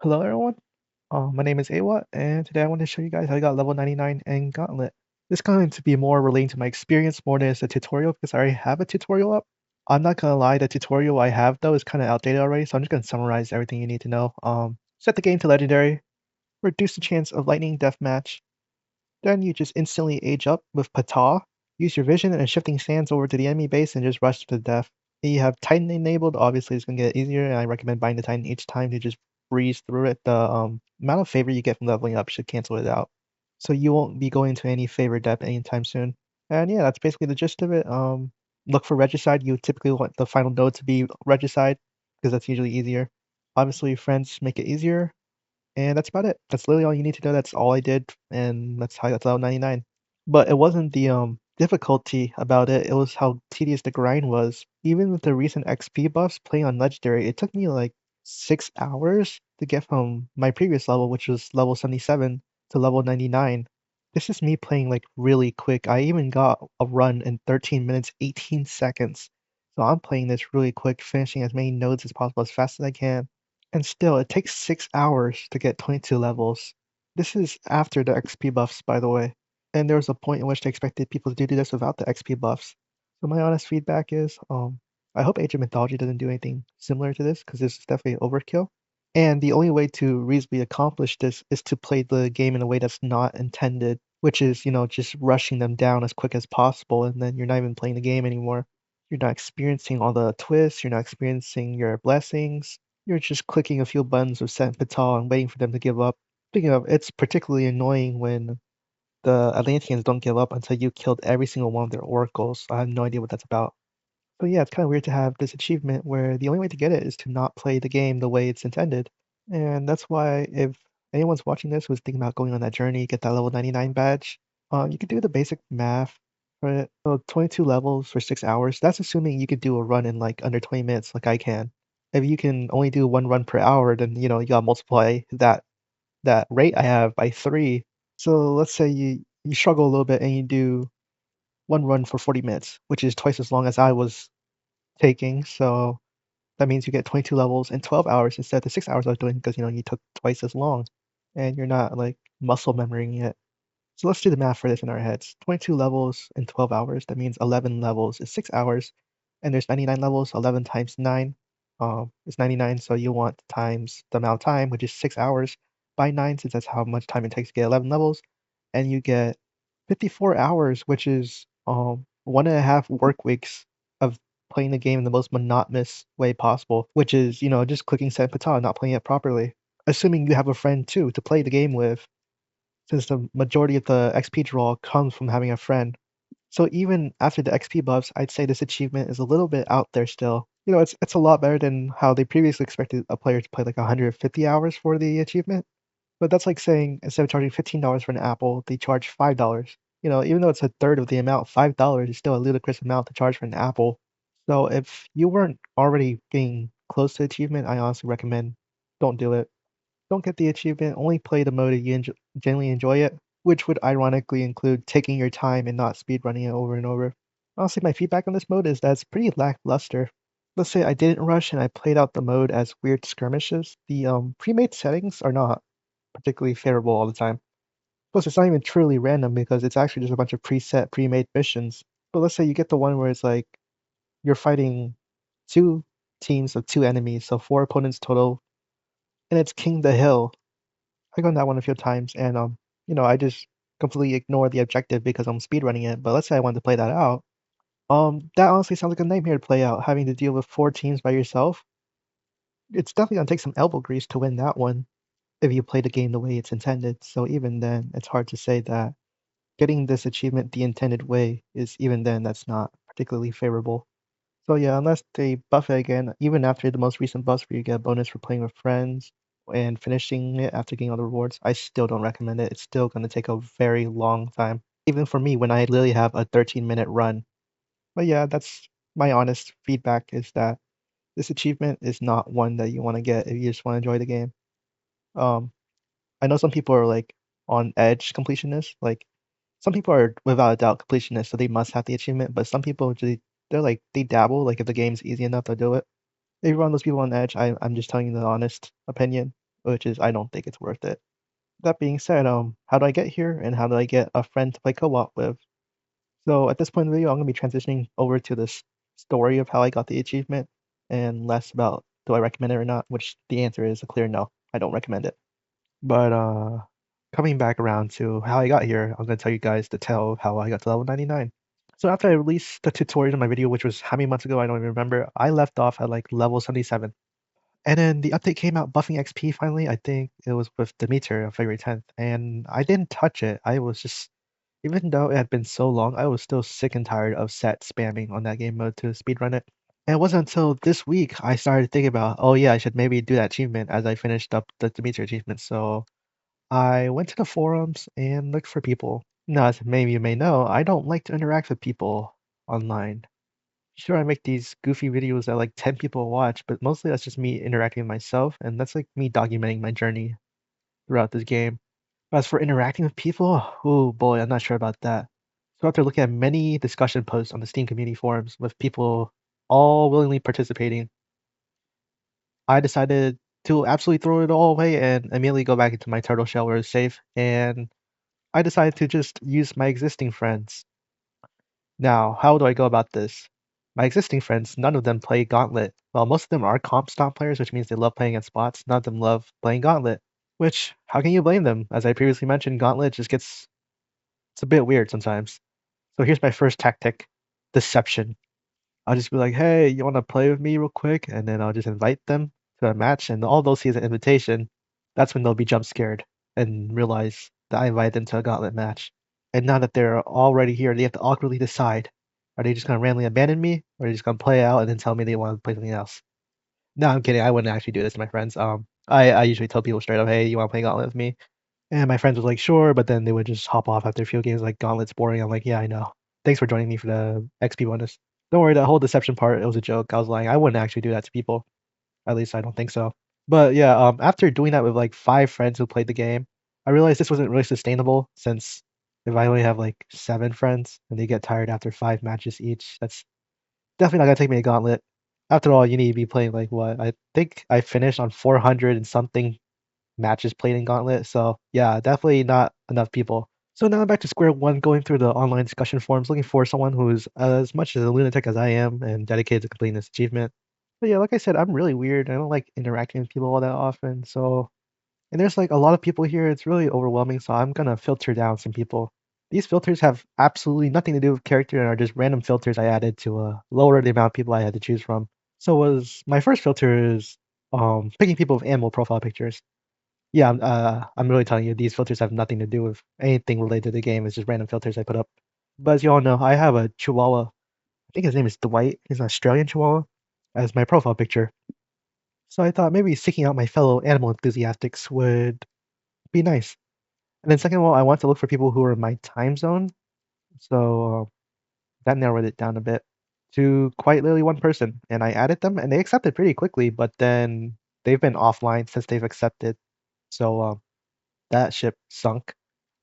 Hello everyone, my name is Awa, and today I want to show you guys how I got level 99 in Gauntlet. This is going to be more relating to my experience more than it's a tutorial because I already have a tutorial up. I'm not gonna lie, the tutorial I have though is kind of outdated already, so I'm just gonna summarize everything you need to know. Set the game to legendary, reduce the chance of lightning deathmatch, then you just instantly age up with Ptah, use your vision and shifting sands over to the enemy base and just rush to death. You have Titan enabled, obviously it's gonna get easier, and I recommend buying the Titan each time to just breeze through it. The amount of favor you get from leveling up should cancel it out. So you won't be going to any favor depth anytime soon. And yeah, that's basically the gist of it. Look for Regicide. You typically want the final node to be Regicide, because that's usually easier. Obviously, friends make it easier. And that's about it. That's literally all you need to know. That's all I did, and that's how I got to level 99. But it wasn't the difficulty about it. It was how tedious the grind was. Even with the recent XP buffs playing on Legendary, it took me like 6 hours to get from my previous level, which was level 77, to level 99. This is me playing like really quick. I even got a run in 13 minutes, 18 seconds. So I'm playing this really quick, finishing as many nodes as possible as fast as I can. And still, it takes 6 hours to get 22 levels. This is after the XP buffs, by the way. And there was a point in which they expected people to do this without the XP buffs. So my honest feedback is, I hope Age of Mythology doesn't do anything similar to this, because this is definitely overkill. And the only way to reasonably accomplish this is to play the game in a way that's not intended, which is, just rushing them down as quick as possible, and then you're not even playing the game anymore. You're not experiencing all the twists, you're not experiencing your blessings, you're just clicking a few buttons with Set and Patal and waiting for them to give up. Speaking of, it's particularly annoying when the Atlanteans don't give up until you killed every single one of their oracles. I have no idea what that's about. So yeah, it's kind of weird to have this achievement where the only way to get it is to not play the game the way it's intended. And that's why if anyone's watching this who's thinking about going on that journey, get that level 99 badge, you could do the basic math for it. So 22 levels for 6 hours, that's assuming you could do a run in like under 20 minutes like I can. If you can only do one run per hour, then you gotta multiply that rate I have by 3. So let's say you struggle a little bit and you do one run for 40 minutes, which is twice as long as I was taking. So that means you get 22 levels in 12 hours instead of the 6 hours I was doing because you took twice as long and you're not like muscle memorying it. So let's do the math for this in our heads. 22 levels in 12 hours, that means 11 levels is 6 hours, and there's 99 levels. 11 times 9 is 99, so you want times the amount of time, which is 6 hours, by 9, since that's how much time it takes to get 11 levels, and you get 54 hours, which is 1.5 work weeks of playing the game in the most monotonous way possible, which is, just clicking set baton, not playing it properly. Assuming you have a friend too to play the game with, since the majority of the XP draw comes from having a friend. So even after the XP buffs, I'd say this achievement is a little bit out there still. It's a lot better than how they previously expected a player to play like 150 hours for the achievement. But that's like saying instead of charging $15 for an apple, they charge $5. Even though it's a third of the amount, $5 is still a ludicrous amount to charge for an apple. So if you weren't already getting close to achievement, I honestly recommend don't do it. Don't get the achievement, only play the mode if you genuinely enjoy it, which would ironically include taking your time and not speedrunning it over and over. Honestly, my feedback on this mode is that it's pretty lackluster. Let's say I didn't rush and I played out the mode as weird skirmishes. The pre-made settings are not particularly favorable all the time. Plus, it's not even truly random because it's actually just a bunch of preset, pre-made missions. But let's say you get the one where it's like you're fighting two teams of two enemies, so 4 opponents total, and it's King the Hill. I gone that one a few times, and I just completely ignore the objective because I'm speedrunning it. But let's say I wanted to play that out. That honestly sounds like a nightmare to play out, having to deal with 4 teams by yourself. It's definitely gonna take some elbow grease to win that one if you play the game the way it's intended. So even then, it's hard to say that getting this achievement the intended way is even then that's not particularly favorable. So yeah, unless they buff it again, even after the most recent buffs where you get a bonus for playing with friends and finishing it after getting all the rewards, I still don't recommend it. It's still going to take a very long time. Even for me, when I literally have a 13-minute run. But yeah, that's my honest feedback is that this achievement is not one that you want to get if you just want to enjoy the game. Um, I know some people are like on edge completionists. Like some people are without a doubt completionists, so they must have the achievement. But some people they're like they dabble. Like if the game's easy enough, they'll do it. If you're one of those people on edge, I'm just telling you the honest opinion. which is I don't think it's worth it. That being said, how do I get here and how do I get a friend to play co-op with? So at this point in the video, I'm gonna be transitioning over to this story of how I got the achievement and less about do I recommend it or not, which the answer is a clear no. I don't recommend it. But coming back around to how I got here, I'm gonna tell you guys the tale of how I got to level 99. So after I released the tutorial in my video, which was how many months ago, I don't even remember, I left off at like level 77. And then the update came out buffing XP finally. I think it was with Demeter on February 10th. And I didn't touch it. I was just, even though it had been so long, I was still sick and tired of set spamming on that game mode to speedrun it. And it wasn't until this week I started thinking about, oh yeah, I should maybe do that achievement as I finished up the Demeter achievement. So I went to the forums and looked for people. Now, as maybe you may know, I don't like to interact with people online. Sure, I make these goofy videos that like 10 people watch, but mostly that's just me interacting with myself, and that's like me documenting my journey throughout this game. As for interacting with people, oh boy, I'm not sure about that. So after looking at many discussion posts on the Steam community forums with people all willingly participating, I decided to absolutely throw it all away and immediately go back into my turtle shell where it's safe, and I decided to just use my existing friends. Now, how do I go about this? My existing friends, none of them play Gauntlet. Well, most of them are comp stomp players, which means they love playing against bots. None of them love playing Gauntlet. Which, how can you blame them? As I previously mentioned, Gauntlet just gets, it's a bit weird sometimes. So here's my first tactic, deception. I'll just be like, hey, you want to play with me real quick? And then I'll just invite them to a match, and all they'll see is an invitation. That's when they'll be jump scared and realize that I invited them to a Gauntlet match. And now that they're already here, they have to awkwardly decide, are they just gonna randomly abandon me, or are they just gonna play out and then tell me they want to play something else? No, I'm kidding. I wouldn't actually do this to my friends. I usually tell people straight up, hey, you want to play Gauntlet with me? And my friends was like, sure, but then they would just hop off after a few games like Gauntlet's boring. I'm like, yeah, I know. Thanks for joining me for the XP bonus. Don't worry, that whole deception part, it was a joke. I was lying. I wouldn't actually do that to people. At least I don't think so. But yeah, after doing that with like 5 friends who played the game, I realized this wasn't really sustainable since if I only have like 7 friends and they get tired after 5 matches each, that's definitely not gonna take me a Gauntlet. After all, you need to be playing like what? I think I finished on 400 and something matches played in Gauntlet. So yeah, definitely not enough people. So now I'm back to square one, going through the online discussion forums, looking for someone who's as much as a lunatic as I am and dedicated to completing this achievement. But yeah, like I said, I'm really weird. I don't like interacting with people all that often. So, and there's like a lot of people here. It's really overwhelming. So I'm gonna filter down some people. These filters have absolutely nothing to do with character and are just random filters I added to lower the amount of people I had to choose from. So was my first filter is picking people with animal profile pictures. Yeah, I'm really telling you, these filters have nothing to do with anything related to the game. It's just random filters I put up. But as you all know, I have a Chihuahua. I think his name is Dwight. He's an Australian Chihuahua as my profile picture. So I thought maybe seeking out my fellow animal enthusiasts would be nice. And then second of all, I want to look for people who are in my time zone. So that narrowed it down a bit to quite literally one person. And I added them and they accepted pretty quickly, but then they've been offline since they've accepted. So that ship sunk.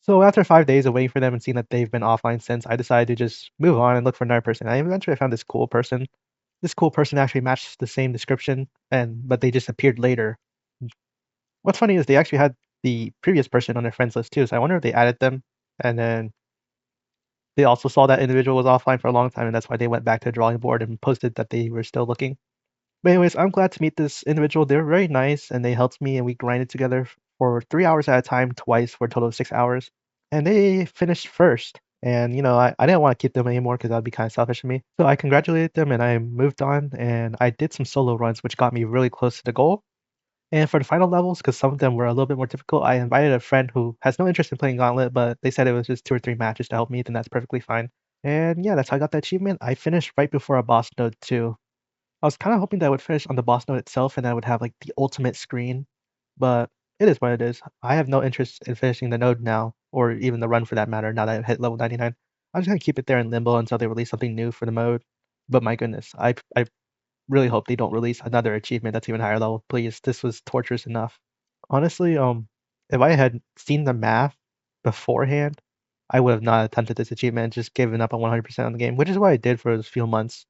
So after 5 days of waiting for them and seeing that they've been offline since, I decided to just move on and look for another person. I eventually found this cool person. This cool person actually matched the same description, but they just appeared later. What's funny is they actually had the previous person on their friends list too, so I wonder if they added them and then they also saw that individual was offline for a long time and that's why they went back to the drawing board and posted that they were still looking. But anyways, I'm glad to meet this individual. They're very nice and they helped me and we grinded together for 3 hours at a time, twice for a total of 6 hours. And they finished first. And I didn't want to keep them anymore because that would be kind of selfish of me. So I congratulated them and I moved on and I did some solo runs, which got me really close to the goal. And for the final levels, because some of them were a little bit more difficult, I invited a friend who has no interest in playing Gauntlet, but they said it was just 2 or 3 matches to help me, then that's perfectly fine. And yeah, that's how I got the achievement. I finished right before a boss node too. I was kind of hoping that I would finish on the boss node itself and I would have like the ultimate screen, but it is what it is. I have no interest in finishing the node now, or even the run for that matter, now that I've hit level 99. I'm just gonna keep it there in limbo until they release something new for the mode. But my goodness, I really hope they don't release another achievement that's even higher level. Please, this was torturous enough. Honestly, if I had seen the math beforehand, I would have not attempted this achievement and just given up on 100% on the game, which is what I did for those few months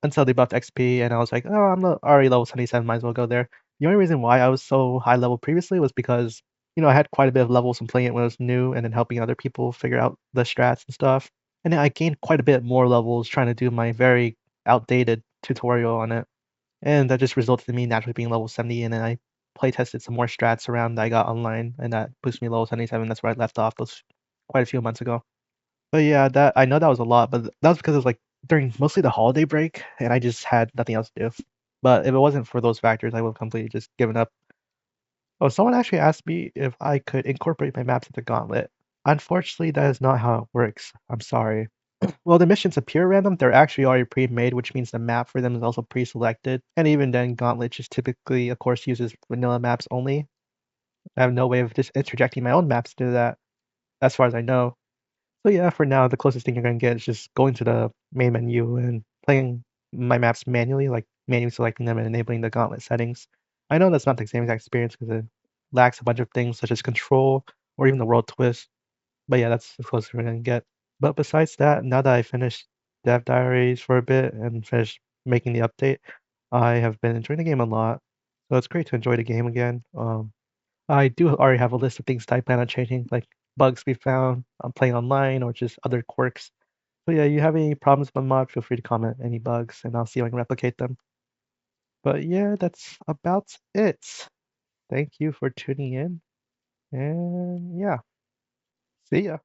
until they buffed XP, and I was like, oh, I'm already level 77, might as well go there. The only reason why I was so high level previously was because, I had quite a bit of levels from playing it when it was new and then helping other people figure out the strats and stuff. And then I gained quite a bit more levels trying to do my very outdated tutorial on it. And that just resulted in me naturally being level 70, and then I play tested some more strats around that I got online, and that boosted me level 77. That's where I left off. Those quite a few months ago. But yeah, that I know that was a lot, but that was because it was like during mostly the holiday break, and I just had nothing else to do. But if it wasn't for those factors, I would have completely just given up. Oh, someone actually asked me if I could incorporate my maps into Gauntlet. Unfortunately, that is not how it works. I'm sorry. Well, the missions appear random. They're actually already pre-made, which means the map for them is also pre-selected. And even then, Gauntlet just typically, of course, uses vanilla maps only. I have no way of just interjecting my own maps to that, as far as I know. So yeah, for now, the closest thing you're gonna get is just going to the main menu and playing my maps manually, like manually selecting them and enabling the Gauntlet settings. I know that's not the same exact experience because it lacks a bunch of things such as control or even the world twist. But yeah, that's as close as we're gonna get. But besides that, now that I finished Dev Diaries for a bit and finished making the update, I have been enjoying the game a lot. So it's great to enjoy the game again. I do already have a list of things that I plan on changing, like bugs we found on playing online or just other quirks. So yeah, you have any problems with my mod, feel free to comment any bugs and I'll see if I can replicate them. But yeah, that's about it. Thank you for tuning in and yeah, see ya.